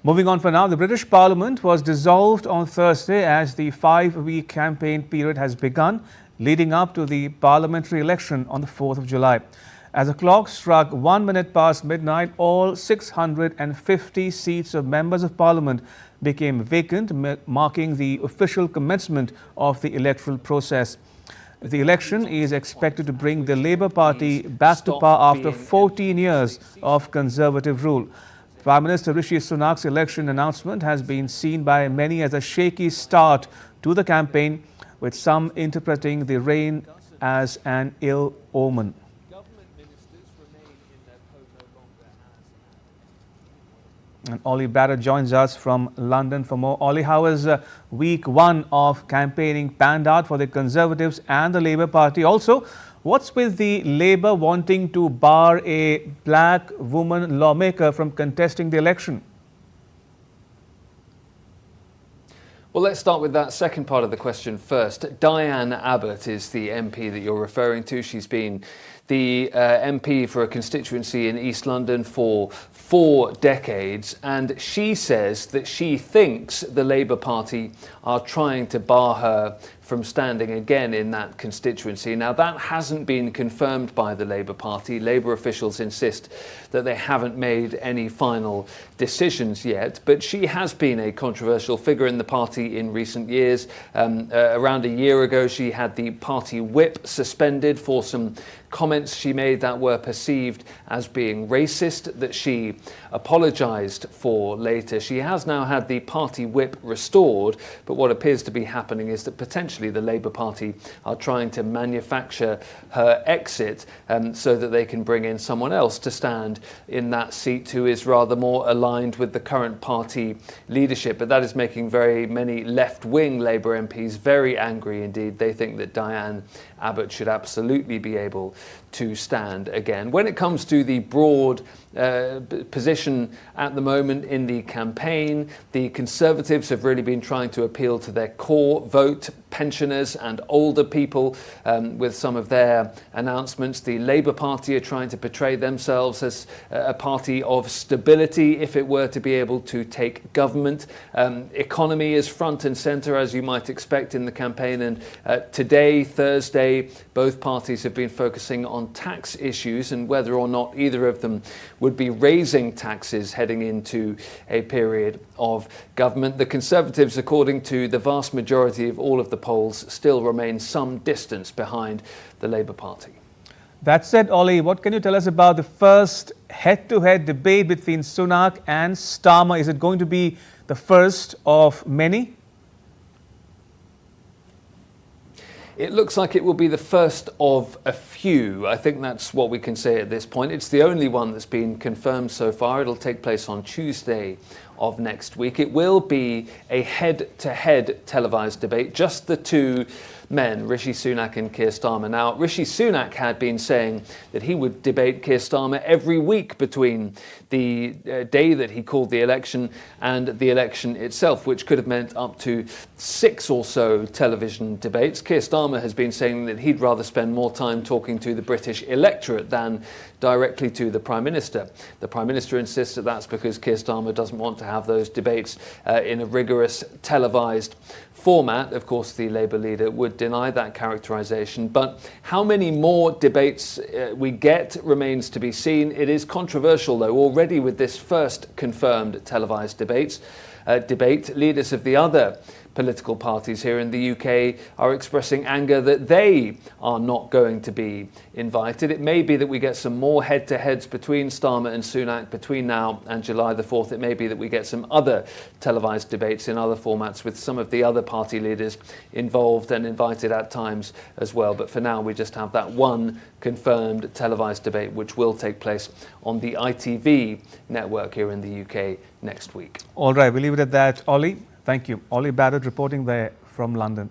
Moving on for now, the British Parliament was dissolved on Thursday as the 5-week campaign period has begun, leading up to the parliamentary election on the 4th of July. As the clock struck 1 minute past midnight, all 650 seats of members of Parliament became vacant, marking the official commencement of the electoral process. The election is expected to bring the Labour Party back to power after 14 years of Conservative rule. Prime Minister Rishi Sunak's election announcement has been seen by many as a shaky start to the campaign, with some interpreting the rain as an ill omen. And Ollie Barrett joins us from London for more. Ollie, how has week one of campaigning panned out for the Conservatives and the Labour Party? Also, what's with the Labour wanting to bar a black woman lawmaker from contesting the election? Well, let's start with that second part of the question first. Diane Abbott is the MP that you're referring to. She's been the MP for a constituency in East London for 4 decades, and she says that she thinks the Labour Party are trying to bar her from standing again in that constituency. Now, that hasn't been confirmed by the Labour Party. Labour officials insist that they haven't made any final decisions yet, but she has been a controversial figure in the party in recent years. Around a year ago, she had the party whip suspended for some comments she made that were perceived as being racist, that she apologised for later. She has now had the party whip restored, but what appears to be happening is that potentially the Labour Party are trying to manufacture her exit so that they can bring in someone else to stand in that seat who is rather more aligned with the current party leadership. But that is making very many left-wing Labour MPs very angry indeed. They think that Diane Abbott should absolutely be able to stand again. When it comes to the broad position at the moment in the campaign, the Conservatives have really been trying to appeal to their core vote, pensioners and older people, with some of their announcements. The Labour Party are trying to portray themselves as a party of stability if it were to be able to take government. Economy is front and centre, as you might expect in the campaign, and today, Thursday, both parties have been focusing on tax issues and whether or not either of them would be raising taxes heading into a period of government. The Conservatives, according to the vast majority of all of the polls, still remain some distance behind the Labour Party. That said, Ollie, what can you tell us about the first head-to-head debate between Sunak and Starmer? Is it going to be the first of many? It looks like it will be the first of a few. I think that's what we can say at this point. It's the only one that's been confirmed so far. It'll take place on Tuesday of next week. It will be a head-to-head televised debate, just the two men, Rishi Sunak and Keir Starmer. Now, Rishi Sunak had been saying that he would debate Keir Starmer every week between the day that he called the election and the election itself, which could have meant up to 6 or so television debates. Keir Starmer has been saying that he'd rather spend more time talking to the British electorate than directly to the Prime Minister. The Prime Minister insists that that's because Keir Starmer doesn't want to have those debates in a rigorous televised format. Of course, the Labour leader would deny that characterisation, but how many more debates we get remains to be seen. It is controversial, though, already with this first confirmed televised debate. Leaders of the other political parties here in the UK are expressing anger that they are not going to be invited. It may be that we get some more head-to-heads between Starmer and Sunak between now and July the 4th. It may be that we get some other televised debates in other formats with some of the other party leaders involved and invited at times as well. But for now, we just have that one confirmed televised debate, which will take place on the ITV network here in the UK next week. All right, we'll leave it at that. Ollie, thank you. Ollie Barrett reporting there from London.